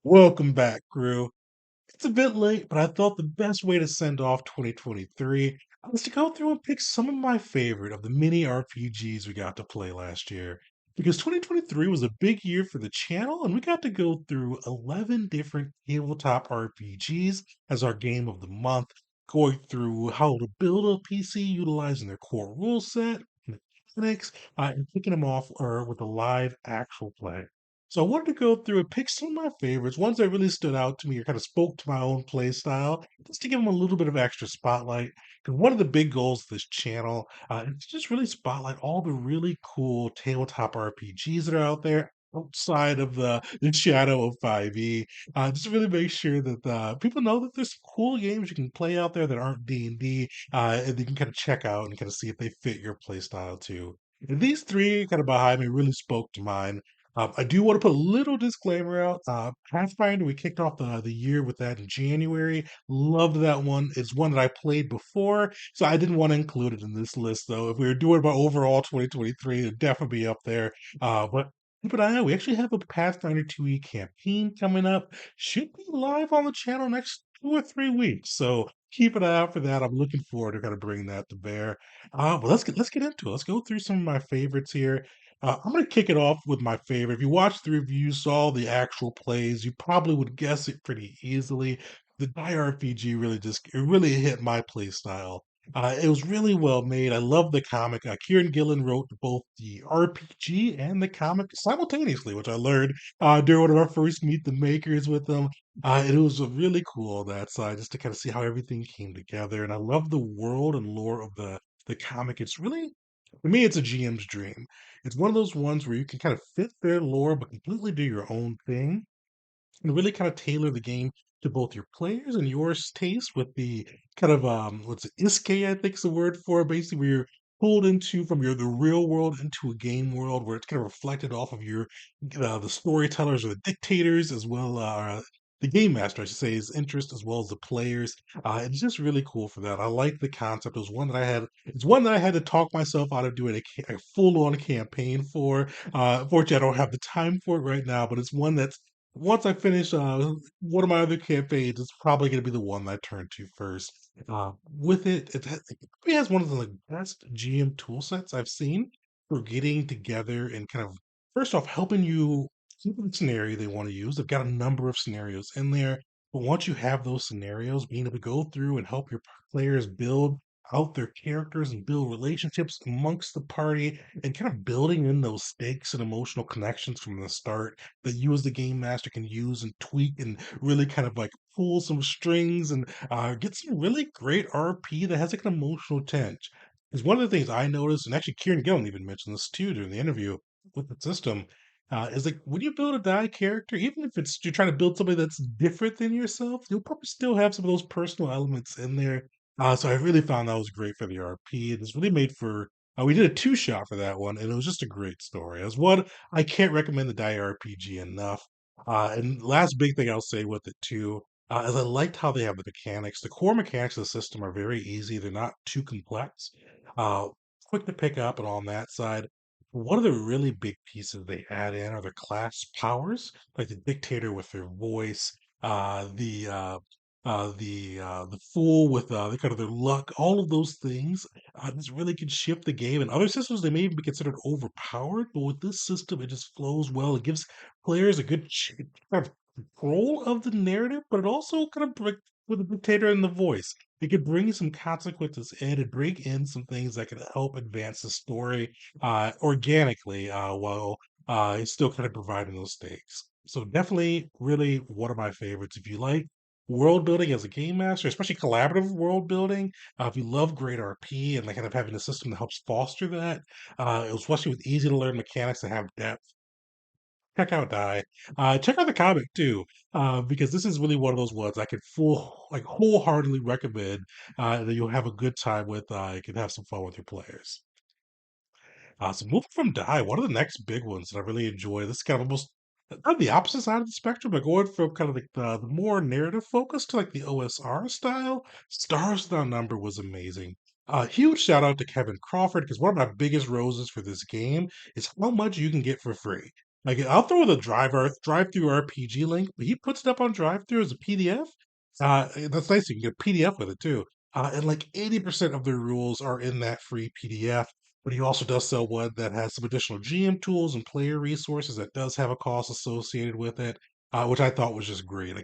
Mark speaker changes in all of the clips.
Speaker 1: Welcome back, crew. It's a bit late, but I thought the best way to send off 2023 was to go through and pick some of my favorite of the mini RPGs we got to play last year. Because 2023 was a big year for the channel, and we got to go through 11 different tabletop RPGs as our game of the month, going through how to build a PC utilizing their core rule set, mechanics, and kicking them off with a live actual play. So I wanted to go through and pick some of my favorites, ones that really stood out to me or kind of spoke to my own play style, just to give them a little bit of extra spotlight. Because one of the big goals of this channel is to just really spotlight all the really cool tabletop RPGs that are out there outside of the shadow of 5e. Just to really make sure that people know that there's some cool games you can play out there that aren't D&D, and you can kind of check out and kind of see if they fit your play style too. And these three kind of behind me really spoke to mine. I do want to put a little disclaimer out. Pathfinder, we kicked off the year with that in January. Loved that one. It's one that I played before, so I didn't want to include it in this list, though. If we were doing about overall 2023, it'd definitely be up there. But keep an eye out. We actually have a Pathfinder 2e campaign coming up. Should be live on the channel next 2 or 3 weeks. So keep an eye out for that. I'm looking forward to kind of bringing that to bear. But let's get into it. Let's go through some of my favorites here. I'm going to kick it off with my favorite. If you watched the review, saw the actual plays, you probably would guess it pretty easily. The Die RPG it really hit my play style. It was really well made. I love the comic. Kieran Gillen wrote both the RPG and the comic simultaneously, which I learned during one of our first Meet the Makers with them. It was really cool on that side, just to kind of see how everything came together. And I love the world and lore of the comic. It's really, for me, it's a GM's dream. It's one of those ones where you can kind of fit their lore, but completely do your own thing and really kind of tailor the game to both your players and yours taste with the kind of what's it, iske, I think is the word for it, basically where you're pulled into from the real world into a game world where it's kind of reflected off of your the storytellers or the dictators as well the game master, I should say, his interest as well as the players. It's just really cool for that. I like the concept. It was one that I had. It's one that I had to talk myself out of doing a full-on campaign for. Fortunately, I don't have the time for it right now, but it's one that's once I finish one of my other campaigns, it's probably going to be the one that I turn to first. With it probably has one of the like, best GM tool sets I've seen for getting together and kind of first off helping you keep the scenario they want to use. They've got a number of scenarios in there, but once you have those scenarios, being able to go through and help your players build out their characters and build relationships amongst the party and kind of building in those stakes and emotional connections from the start that you as the game master can use and tweak and really kind of like pull some strings and get some really great RP that has like an emotional tinge. Because one of the things I noticed, and actually Kieran Gillen even mentioned this too during the interview with the system, is like when you build a die character, even if it's you're trying to build somebody that's different than yourself, you'll probably still have some of those personal elements in there. So I really found that was great for the RP. It was really made for. We did a two shot for that one, and it was just a great story. As one, I can't recommend the Die RPG enough. And last big thing I'll say with it too is I liked how they have the mechanics. The core mechanics of the system are very easy. They're not too complex. Uh, Quick to pick up and on that side. One of the really big pieces they add in are the class powers, like the dictator with their voice, the fool with the kind of their luck, all of those things. This really can shift the game. In other systems, they may even be considered overpowered, but with this system, it just flows well. It gives players a good kind of control of the narrative, but it also kind of with the dictator and the voice. It could bring some consequences in and bring in some things that could help advance the story organically while it's still kind of providing those stakes. So definitely, really one of my favorites. If you like world building as a game master, especially collaborative world building, if you love great RP and like kind of having a system that helps foster that, especially with easy to learn mechanics that have depth, check out Die. Check out the comic too, because this is really one of those ones I could wholeheartedly recommend that you'll have a good time with. You can have some fun with your players. So moving from Die, one of the next big ones that I really enjoy. This is kind of almost on the opposite side of the spectrum, but going from kind of like the more narrative focus to like the OSR style. Stars Without Number was amazing. Huge shout out to Kevin Crawford because one of my biggest roses for this game is how much you can get for free. Like I'll throw the drive through RPG link, but he puts it up on drive through as a PDF. That's nice. You can get a PDF with it too. And like 80% of the rules are in that free PDF. But he also does sell one that has some additional GM tools and player resources that does have a cost associated with it, which I thought was just great.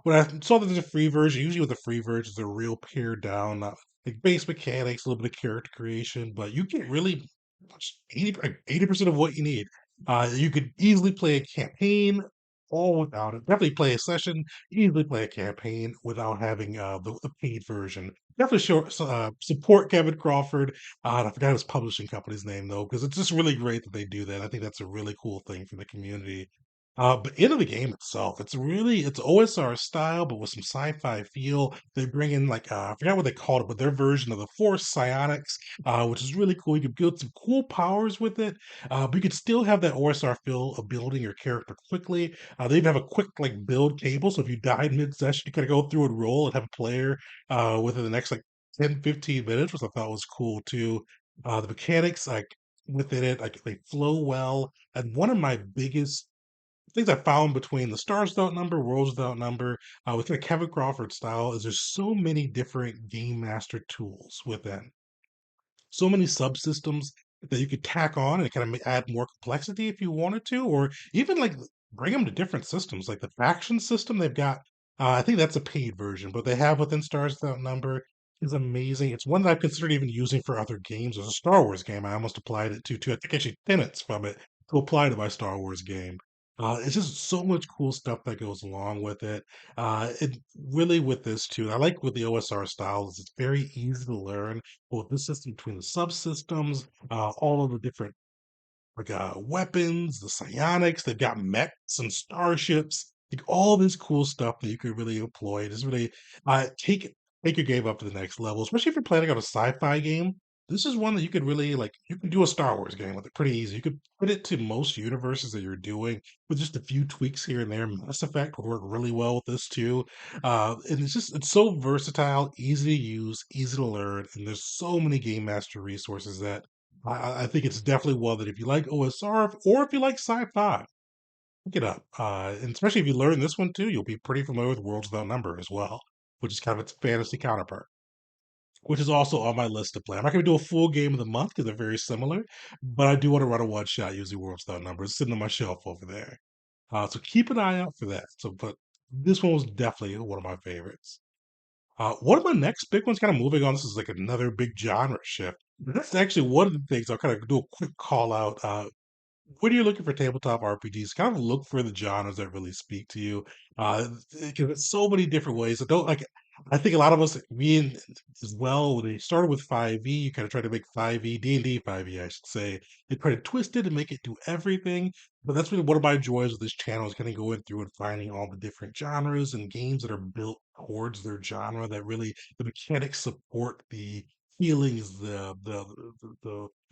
Speaker 1: When I saw that there's a free version, usually with the free versions, they're real pared down, not like base mechanics, a little bit of character creation, but you get really much 80% of what you need. You could easily play a campaign all without it. Definitely play a session, easily play a campaign without having the paid version. Definitely support Kevin Crawford. I forgot his publishing company's name though, because it's just really great that they do that. I think that's a really cool thing for the community. But into the game itself, it's OSR style, but with some sci-fi feel. They bring in like I forgot what they called it, but their version of the Force psionics, which is really cool. You can build some cool powers with it, but you could still have that OSR feel of building your character quickly. They even have a quick like build table, so if you died mid-session, you kind of go through and roll and have a player within the next like 10, 15 minutes, which I thought was cool too. The mechanics like within it, like they flow well. And one of my biggest things I found between the Stars Without Number, Worlds Without Number, with the Kevin Crawford style, is there's so many different game master tools within so many subsystems that you could tack on and kind of add more complexity if you wanted to, or even like bring them to different systems. Like the faction system they've got, I think that's a paid version, but they have within Stars Without Number is amazing. It's one that I've considered even using for other games. There's a Star Wars game I almost applied it to too. I think actually tenets from it to apply to my Star Wars game. It's just so much cool stuff that goes along with it. It really with this too. I like with the OSR style is it's very easy to learn both the system between the subsystems, all of the different like weapons, the psionics. They've got mechs and starships, like all this cool stuff that you could really employ. Just really take your game up to the next level, especially if you're planning on a sci-fi game. This is one that you could really like. You can do a Star Wars game with it pretty easy. You could put it to most universes that you're doing with just a few tweaks here and there. Mass Effect would work really well with this too. And it's so versatile, easy to use, easy to learn, and there's so many game master resources that I think it's definitely one that if you like OSR or if you like sci-fi, pick it up. And especially if you learn this one too, you'll be pretty familiar with Worlds Without Number as well, which is kind of its fantasy counterpart, which is also on my list to play. I'm not going to do a full game of the month because they're very similar, but I do want to run a one shot using Worlds Without Number. It's sitting on my shelf over there. So keep an eye out for that. But this one was definitely one of my favorites. One of my next big ones, kind of moving on, this is like another big genre shift. That's actually one of the things I'll kind of do a quick call out. When you're looking for tabletop RPGs, kind of look for the genres that really speak to you. Because it's so many different ways. I don't like. I think a lot of us, me and as well, when they started with 5e, you kind of try to make 5e, D&D 5e, I should say. They try to twist it and make it do everything. But that's really one of my joys of this channel is kind of going through and finding all the different genres and games that are built towards their genre that really the mechanics support the feelings, the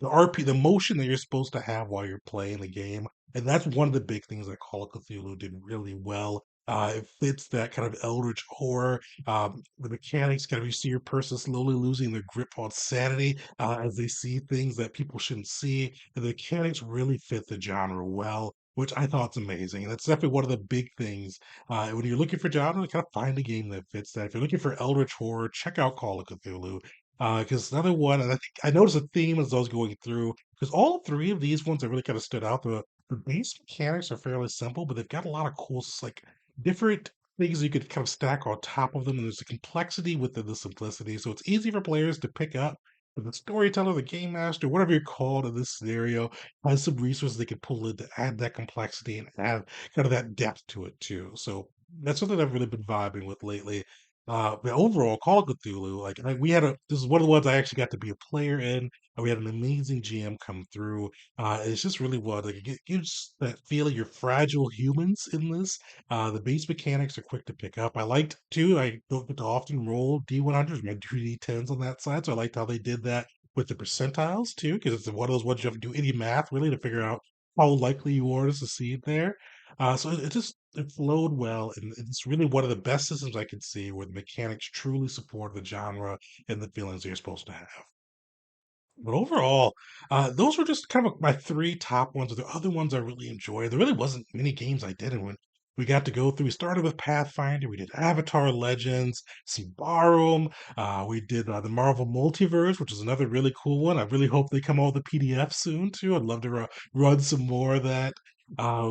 Speaker 1: RP, the motion that you're supposed to have while you're playing the game. And that's one of the big things that Call of Cthulhu did really well. It fits that kind of eldritch horror. The mechanics, kind of you see your person slowly losing their grip on sanity as they see things that people shouldn't see. And the mechanics really fit the genre well, which I thought is amazing. And that's definitely one of the big things when you're looking for genre. Kind of find a game that fits that. If you're looking for eldritch horror, check out Call of Cthulhu. Because another one, and I noticed a theme as I was going through, because all three of these ones that really kind of stood out. The base mechanics are fairly simple, but they've got a lot of cool, like different things you could kind of stack on top of them, and there's a complexity within the simplicity. So it's easy for players to pick up. But the storyteller, the game master, whatever you're called in this scenario, has some resources they can pull in to add that complexity and add kind of that depth to it too. So that's something I've really been vibing with lately. But overall, Call of Cthulhu, we had this is one of the ones I actually got to be a player in. And we had an amazing GM come through. It's just really what like it gives that feeling you're fragile humans in this. The base mechanics are quick to pick up. I liked too. I don't get to often roll D100s, my 2D10s on that side, so I liked how they did that with the percentiles too, because it's one of those ones you have to do any math really to figure out how likely you are to succeed there. So it just it flowed well, and it's really one of the best systems I could see where the mechanics truly support the genre and the feelings you're supposed to have. But overall, those were just kind of my three top ones. The other ones I really enjoyed. There really wasn't many games I didn't win. We got to go through. We started with Pathfinder. We did Avatar Legends, some Barroom. We did the Marvel Multiverse, which is another really cool one. I really hope they come out with a PDF soon too. I'd love to run some more of that.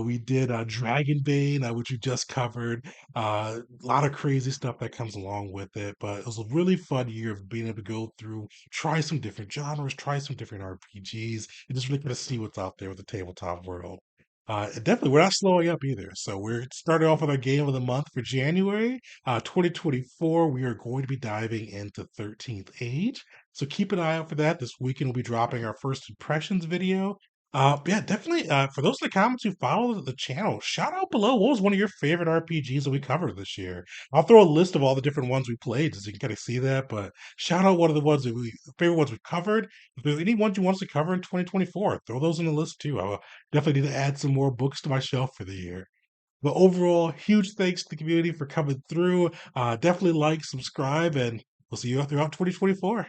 Speaker 1: We did Dragonbane, which we just covered. A lot of crazy stuff that comes along with it, but it was a really fun year of being able to go through, try some different genres, try some different RPGs, and just really kind of see what's out there with the tabletop world. And definitely, we're not slowing up either. So we're starting off with our game of the month for January 2024. We are going to be diving into 13th Age. So keep an eye out for that. This weekend, we'll be dropping our first impressions video. Yeah, definitely. For those in the comments who follow the channel, shout out below. What was one of your favorite RPGs that we covered this year? I'll throw a list of all the different ones we played, so you can kind of see that. But shout out one of the ones that we favorite ones we covered. If there's any ones you want us to cover in 2024, throw those in the list too. I will definitely need to add some more books to my shelf for the year. But overall, huge thanks to the community for coming through. Definitely like, subscribe, and we'll see you throughout 2024.